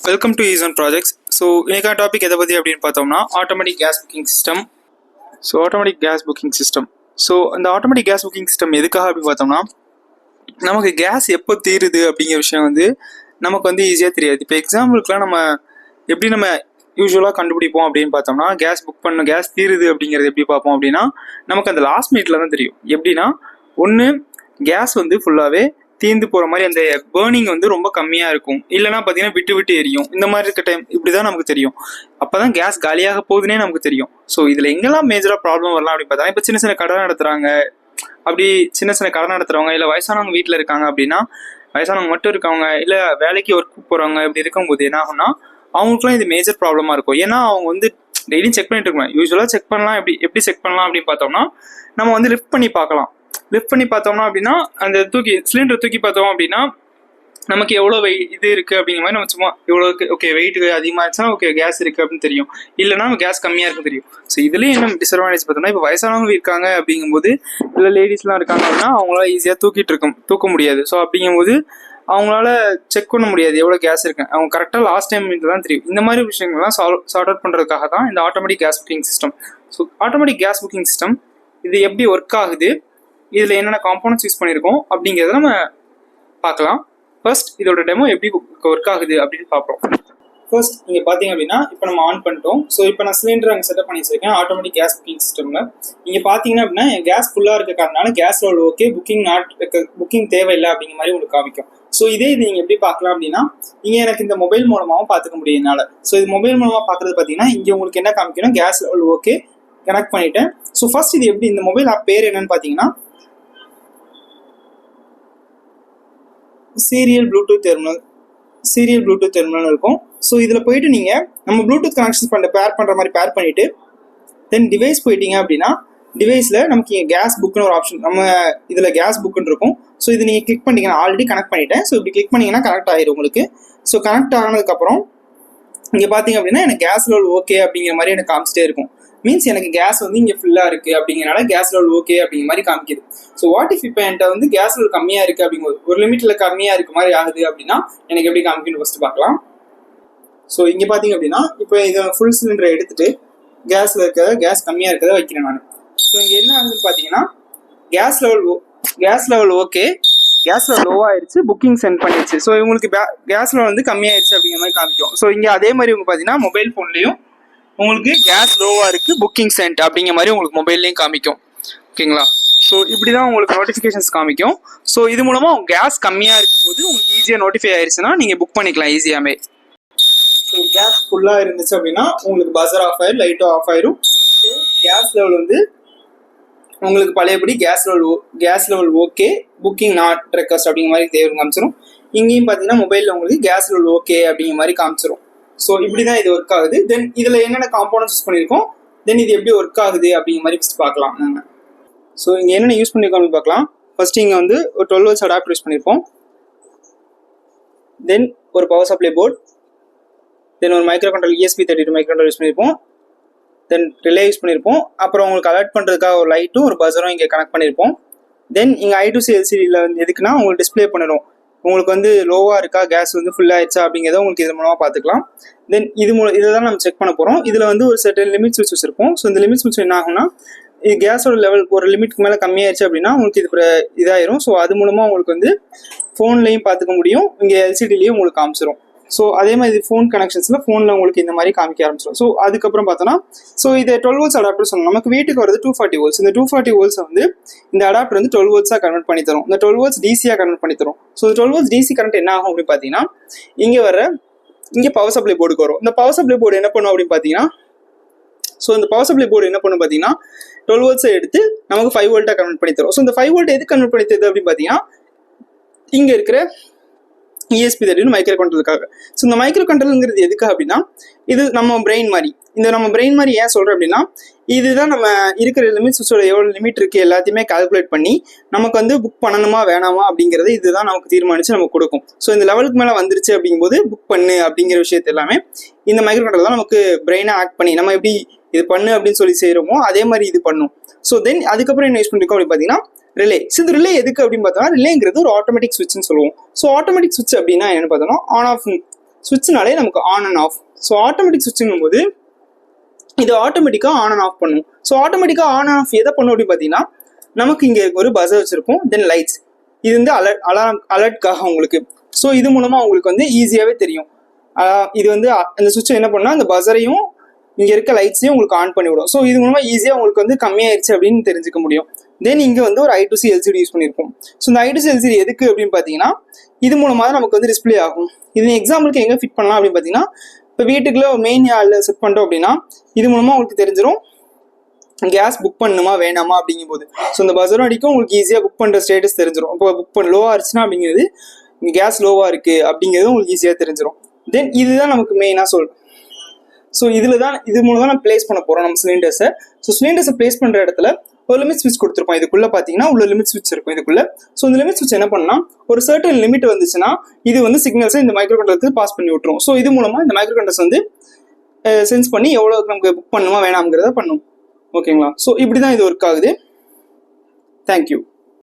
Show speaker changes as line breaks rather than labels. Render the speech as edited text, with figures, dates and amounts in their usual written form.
Welcome to Eesan projects. So இன்னைக்கான topic எதை பற்றி அப்படின்னு பார்த்தோம்னா automatic gas booking system. So அந்த ஆட்டோமேட்டிக் கேஸ் புக்கிங் சிஸ்டம் எதுக்காக அப்படின்னு பார்த்தோம்னா, நமக்கு கேஸ் எப்போ தீருது அப்படிங்கிற விஷயம் நமக்கு ஈஸியாக தெரியாது. இப்போ எக்ஸாம்பிளுக்குலாம் நம்ம யூஸ்வலாக கண்டுபிடிப்போம் அப்படின்னு பார்த்தோம்னா, கேஸ் தீருது அப்படிங்கிறது எப்படி பார்ப்போம் அப்படின்னா, நமக்கு அந்த லாஸ்ட் மினிட்ல தான் தெரியும். எப்படின்னா, ஒன்று கேஸ் ஃபுல்லாகவே தீர்ந்து போகிற மாதிரி அந்த பேர்னிங் ரொம்ப கம்மியாக இருக்கும், இல்லைனா பார்த்தீங்கன்னா விட்டு விட்டு எரியும். இந்த மாதிரி இருக்க டைம் இப்படி தான் நமக்கு தெரியும். அப்போ தான் கேஸ் காலியாக போகுதுன்னே நமக்கு தெரியும். ஸோ இதில் எங்கெல்லாம் மேஜராக ப்ராப்ளம் வரலாம் அப்படின்னு பார்த்தா, இப்போ சின்ன சின்ன கடை நடத்துகிறவங்க இல்லை வயசானவங்க வீட்டில் இருக்காங்க அப்படின்னா, வயசானவங்க மட்டும் இருக்கவங்க இல்லை வேலைக்கு ஒர்க் போகிறவங்க இப்படி இருக்கும்போது என்ன ஆகும்னா, அவங்களுக்குலாம் இது மேஜர் ப்ராப்ளமாக இருக்கும். ஏன்னா அவங்க டெய்லியும் செக் பண்ணிட்டு இருக்காங்க. யூஸ்வலாக செக் பண்ணலாம். எப்படி செக் பண்ணலாம் அப்படின்னு பார்த்தோம்னா, நம்ம லிஃப்ட் பண்ணி பார்த்தோம்னா அப்படின்னா, அந்த சிலிண்டர் தூக்கி பார்த்தோம் அப்படின்னா நமக்கு எவ்வளோ இது இருக்குது அப்படிங்கிற மாதிரி நம்ம சும்மா இவ்வளோ ஓகே வெயிட் அதிகமாக இருந்துச்சுன்னா ஓகே கேஸ் இருக்குது அப்படின்னு தெரியும். இல்லைனா கேஸ் கம்மியாக இருக்குன்னு தெரியும். ஸோ இதுலேயும் என்ன டிஸ்அட்வான்டேஜ் பார்த்தோம்னா, இப்போ வயசானவங்க இருக்காங்க அப்படிங்கும்போது, இல்லை லேடிஸ்லாம் இருக்காங்க அப்படின்னா அவங்களால ஈஸியாக தூக்க முடியாது. ஸோ அப்படிங்கும்போது அவங்களால செக் பண்ண முடியாது எவ்வளோ கேஸ் இருக்கு. அவங்க கரெக்டாக லாஸ்ட் டைம் தான் தெரியும். இந்த மாதிரி விஷயங்கள்லாம் சார்ட் அவுட் பண்ணுறதுக்காக தான் இந்த automatic gas booking system. So automatic gas booking system இது எப்படி ஒர்க் ஆகுது, இதில் என்னென்ன காம்போனன்ட்ஸ் யூஸ் பண்ணியிருக்கோம் அப்படிங்கிறத நம்ம பார்க்கலாம். ஃபர்ஸ்ட் இதோட டெமோ எப்படி ஒர்க் ஆகுது அப்படின்னு பார்ப்போம். ஃபர்ஸ்ட் இங்கே பார்த்தீங்க அப்படின்னா, இப்போ நம்ம ஆன் பண்ணிட்டோம். ஸோ இப்போ நான் சிலிண்டர் அங்கே செட்டப் பண்ணி வச்சிருக்கேன் ஆட்டோமேட்டிக் கேஸ் புக்கிங் சிஸ்டமில். இங்கே பார்த்தீங்கன்னா அப்படின்னா, என் கேஸ் ஃபுல்லாக இருக்க காரணனால கேஸ் லெவல் ஓகே, புக்கிங் தேவையில்லை அப்படிங்கிற மாதிரி உங்களுக்கு காமிக்கும். ஸோ இது நீங்கள் எப்படி பார்க்கலாம் அப்படின்னா, இங்கே எனக்கு இந்த மொபைல் மூலமாகவும் பார்த்துக்க முடியும் என்னால். ஸோ இது மொபைல் மூலமாக பார்க்குறது பார்த்தீங்கன்னா, இங்கே உங்களுக்கு என்ன காமிக்கணும், கேஸ் லெவல் ஓகே கனெக்ட் பண்ணிட்டேன். ஸோ ஃபர்ஸ்ட் இது எப்படி, இந்த மொபைல் ஆப் பேர் என்னன்னு பார்த்தீங்கன்னா சீரியல் ப்ளூடூத் டெர்மினல் இருக்கும். ஸோ இதில் போயிட்டு நீங்கள் நம்ம ப்ளூடூத் கனெக்ஷன் பேர் பண்ணுற மாதிரி பேர் பண்ணிவிட்டு தென் டிவைஸ் போயிட்டீங்க அப்படின்னா, டிவைஸில் நமக்கு இங்கே கேஸ் புக்குன்னு ஒரு ஆப்ஷன், நம்ம இதில் கேஸ் புக்குன்னு இருக்கும். ஸோ இது நீங்கள் கிளிக் பண்ணிட்டீங்கன்னா, ஆல்ரெடி கனெக்ட் பண்ணிட்டேன். ஸோ இப்படி கிளிக் பண்ணிங்கன்னா கனெக்ட் ஆகிடும் உங்களுக்கு. ஸோ கனெக்ட் ஆனதுக்கப்புறம் இங்கே பார்த்தீங்க அப்படின்னா, எனக்கு கேஸ் லெவல் ஓகே அப்படிங்கிற மாதிரி எனக்கு காமிச்சிட்டே இருக்கும். மீன்ஸ் எனக்கு கேஸ் இங்கே ஃபுல்லாக இருக்குது அப்படிங்கிறனால கேஸ் லெவல் ஓகே அப்படிங்கிற மாதிரி காமிக்குது. ஸோ வாட் இஃப் இப்போ என்கிட்ட கேஸ் லெவல் கம்மியாக இருக்குது அப்படிங்கும்போது, ஒரு லிமிட்டில் கம்மியாக இருக்க மாதிரி ஆகுது அப்படின்னா எனக்கு எப்படி காமிக்குன்னு ஃபஸ்ட்டு பார்க்கலாம். ஸோ இங்கே பார்த்தீங்க அப்படின்னா, இப்போ இதை ஃபுல் சிலிண்டரை எடுத்துகிட்டு கேஸ் கம்மியாக இருக்கிறத வைக்கிறேன் நான். ஸோ இங்கே என்ன ஆகுதுன்னு பார்த்தீங்கன்னா, gas level okay, gas level low ஆயிடுச்சு, புக்கிங் சென்ட் பண்ணிடுச்சு. ஸோ இவங்களுக்கு கேஸ் லெவல் கம்மியாயிடுச்சு அப்படிங்கிற மாதிரி காமிக்கும். ஸோ இங்கே அதே மாதிரி பார்த்தீங்கன்னா மொபைல் ஃபோன்லேயும் உங்களுக்கு கேஸ் லோவாக இருக்குது, புக்கிங் சென்ட் அப்படிங்கிற மாதிரி உங்களுக்கு மொபைல்லையும் காமிக்கும். ஓகேங்களா? ஸோ இப்படி தான் உங்களுக்கு நோட்டிஃபிகேஷன்ஸ் காமிக்கும். ஸோ இது மூலமாக கேஸ் கம்மியாக இருக்கும்போது உங்களுக்கு ஈஸியாக நோட்டிஃபை ஆயிடுச்சுன்னா நீங்கள் புக் பண்ணிக்கலாம் ஈஸியாகவே. ஸோ கேஸ் ஃபுல்லாக இருந்துச்சு அப்படின்னா உங்களுக்கு பஸர் ஆஃப் ஆயிரும், லைட்டும் ஆஃப் ஆயிரும். ஸோ கேஸ் லெவல் உங்களுக்கு பழையபடி gas level okay, booking not request அப்படிங்கிற மாதிரி தேவை காமிச்சிடும். இங்கேயும் பார்த்தீங்கன்னா மொபைலில் உங்களுக்கு கேஸ் லெவல் ஓகே அப்படிங்கிற மாதிரி காமிச்சிடும். ஸோ இப்படி தான் இது ஒர்க் ஆகுது. தென் இதில் என்னென்ன காம்போனன்ட்ஸ் யூஸ் பண்ணியிருக்கோம், தென் இது எப்படி ஒர்க் ஆகுது அப்படிங்கிற மாதிரி ஃபஸ்ட் பார்க்கலாம் நம்ம. ஸோ இங்கே என்னென்ன யூஸ் பண்ணியிருக்கோம் பார்க்கலாம். ஃபர்ஸ்ட் இங்கே ஒரு 12 volts அடாப்டர் யூஸ் பண்ணியிருப்போம். தென் ஒரு பவர் சப்ளை போர்டு, தென் ஒரு micro control ESP32 micro control use பண்ணியிருப்போம். தென் ரிலே யூஸ் பண்ணியிருப்போம். அப்புறம் உங்களுக்கு அலர்ட் பண்ணுறதுக்காக ஒரு லைட்டும் ஒரு பஸரும் இங்கே கனெக்ட் பண்ணியிருப்போம். தென் இங்கே I2C LCDயில் எதுக்குன்னா உங்களுக்கு டிஸ்பிளே பண்ணிடும், உங்களுக்கு லோவாக இருக்கா, கேஸ் ஃபுல் ஆயிடுச்சா அப்படிங்கிறத உங்களுக்கு இது மூலமாக பார்த்துக்கலாம். தென் இதை தான் நம்ம செக் பண்ண போகிறோம். இதில் ஒரு சர்டன் லிமிட் ஸ்விட்ச் வச்சுருப்போம். ஸோ இந்த லிமிட் ஸ்விட்ச் என்ன ஆகும்னா, இது கேஸோட லெவல் ஒரு லிமிட்க்கு மேலே கம்மியாயிடுச்சு அப்படின்னா உங்களுக்கு இதாயிரும். ஸோ அது மூலமாக உங்களுக்கு ஃபோன்லேயும் பார்த்துக்க முடியும், இங்கே LCDலையும் உங்களுக்கு காமிச்சிடும். ஸோ அதே மாதிரி ஃபோன் கனெக்ஷன்ஸில் ஃபோனில் உங்களுக்கு இந்த மாதிரி காமிக்க ஆரம்பிச்சிடும். ஸோ அதுக்கப்புறம் பார்த்தோன்னா, ஸோ இதை 12 volts அடாப்டர் சொல்லணும். நமக்கு வீட்டுக்கு வரது 240 volts. இந்த 240 volts இந்த அடாப்டர் 12 volts கன்வெர்ட் பண்ணி தரும். இந்த 12 volts DC கன்வெர்ட் பண்ணி தரும். ஸோ 12 volts DC கரண்ட் என்ன ஆகும் அப்படின்னு பார்த்தீங்கன்னா, இங்கே பவர் சப்ளை போர்டுக்கு வரும். இந்த பவர் சப்ளை போர்டு என்ன பண்ணும் அப்படின்னு பார்த்தீங்கன்னா, ஸோ இந்த பவர் சப்ளை போர்டு என்ன பண்ணும் பார்த்தீங்கன்னா, 12 volts எடுத்து நமக்கு 5 volt கன்வெர்ட் பண்ணி தரும். ஸோ இந்த 5 volt எது கன்வெர்ட் பண்ணி தருது அப்படின்னு பார்த்தீங்கன்னா, இங்கே இருக்கிற ESP32 மைக்ரோ கண்ட்ரோலுக்காக. ஸோ இந்த மைக்ரோ கண்ட்ரோலுங்கிறது எதுக்கு அப்படின்னா, இது நம்ம பிரெயின் மாதிரி ஏன் சொல்கிறேன் அப்படின்னா, இதுதான் நம்ம இருக்கிற லிமிட் ஸ்விட்சோட எவ்வளோ லிமிட் இருக்குது எல்லாத்தையுமே கால்குலேட் பண்ணி நமக்கு புக் பண்ணணுமா வேணாமா அப்படிங்கிறது இதுதான் நமக்கு தீர்மானித்து நமக்கு கொடுக்கும். ஸோ இந்த லெவலுக்கு மேலே வந்துருச்சு அப்படிங்கும்போது புக் பண்ணு அப்படிங்கிற விஷயத்தை எல்லாமே இந்த மைக்ரோ கண்ட்ரோல் தான் நமக்கு பிரெயினாக ஆக்ட் பண்ணி நம்ம எப்படி இது பண்ணு அப்படின்னு சொல்லி செய்கிறோமோ அதே மாதிரி இது பண்ணும். ஸோ தென் அதுக்கப்புறம் என்ன யூஸ் பண்ணிருக்கோம் அப்படின்னு பார்த்தீங்கன்னா, ரிலே. ஸோ இந்த ரிலே எதுக்கு அப்படின்னு பார்த்தோம்னா, ரிலேங்கிறது ஒரு ஆட்டோமேட்டிக் ஸ்விட்ச்னு சொல்லுவோம். ஸோ ஆட்டோமேட்டிக் ஸ்விட்ச் அப்படின்னா என்னன்னு பார்த்தோம்னா, ஆன் ஆஃப் சுவிட்ச்னாலே நமக்கு on and off. So automatic சுவிட்சுங்கும் போது இது ஆட்டோமேட்டிக்காக ஆன் அண்ட் ஆஃப் பண்ணும். ஸோ ஆட்டோமேட்டிக்காக ஆன் அண்ட் ஆஃப் எதை பண்ணும் அப்படின்னு பார்த்தீங்கன்னா, நமக்கு இங்கே ஒரு பஸர் வச்சுருப்போம், தென் லைட்ஸ். இது வந்து அலர்ட்காக உங்களுக்கு. ஸோ இது மூலமாக உங்களுக்கு வந்து ஈஸியாகவே தெரியும். இது வந்து அந்த சுவிட்ச் என்ன பண்ணால் அந்த பஸரையும் இங்கே இருக்க லைட்ஸையும் உங்களுக்கு ஆன் பண்ணி விடும். ஸோ இது மூலமாக ஈஸியாக உங்களுக்கு வந்து கம்மியாயிருச்சு அப்படின்னு தெரிஞ்சுக்க முடியும். தென் இங்கே வந்து ஒரு I2C LCD யூஸ் பண்ணியிருக்கோம். ஸோ இந்த I2C LCD எதுக்கு அப்படின்னு பார்த்தீங்கன்னா, இது மூலமாக தான் நமக்கு வந்து டிஸ்பிளே ஆகும். இது எக்ஸாம்பிளுக்கு எங்கே ஃபிட் பண்ணலாம் அப்படின்னு பார்த்தீங்கன்னா, இப்போ வீட்டுக்குள்ள மெயின் ஹாலில் செட் பண்ணிட்டோம் அப்படின்னா இது மூலமாக உங்களுக்கு தெரிஞ்சிடும் கேஸ் புக் பண்ணணுமா வேணாமா அப்படிங்கும்போது. ஸோ இந்த பஸரும் அடிக்கும், உங்களுக்கு ஈஸியாக புக் பண்ணுற ஸ்டேட்டஸ் தெரிஞ்சிடும். இப்போ புக் பண்ண லோவாக இருந்துச்சுன்னா அப்படிங்கிறது இங்கே கேஸ் லோவாக இருக்குது அப்படிங்கிறது உங்களுக்கு ஈஸியாக தெரிஞ்சிடும். தென் இதுதான் நமக்கு மெயினாக சொல்லும். ஸோ இது மூலம் தான் நம்ம பிளேஸ் பண்ண போகிறோம் நம்ம சிலிண்டர்ஸை. ஸோ சிலிண்டர்ஸை பிளேஸ் பண்ணுற இடத்துல ஒரு லிமிட் ஸ்விட்ச் கொடுத்துருப்போம். இதுக்குள்ளே பார்த்தீங்கன்னா உள்ள லிமிட் ஸ்விட்ச் இருக்கும் இதுக்குள்ளே. ஸோ இந்த லிமிட் ஸ்விட்ச் என்ன பண்ணால் ஒரு சர்டன் லிமிட் வந்துச்சுன்னா இது வந்து சிக்னல்ஸை இந்த மைக்ரோ கண்ட்ரோலருக்கு பாஸ் பண்ணி விட்டுரும். ஸோ இது மூலமாக இந்த மைக்ரோ கண்ட்ரோலர்ஸ் வந்து சென்ஸ் பண்ணி எவ்வளோ நமக்கு புக் பண்ணுமா வேணாம்ங்கிறத பண்ணும். ஓகேங்களா? ஸோ இப்படி தான் இது ஒர்க் ஆகுது. தேங்க்யூ.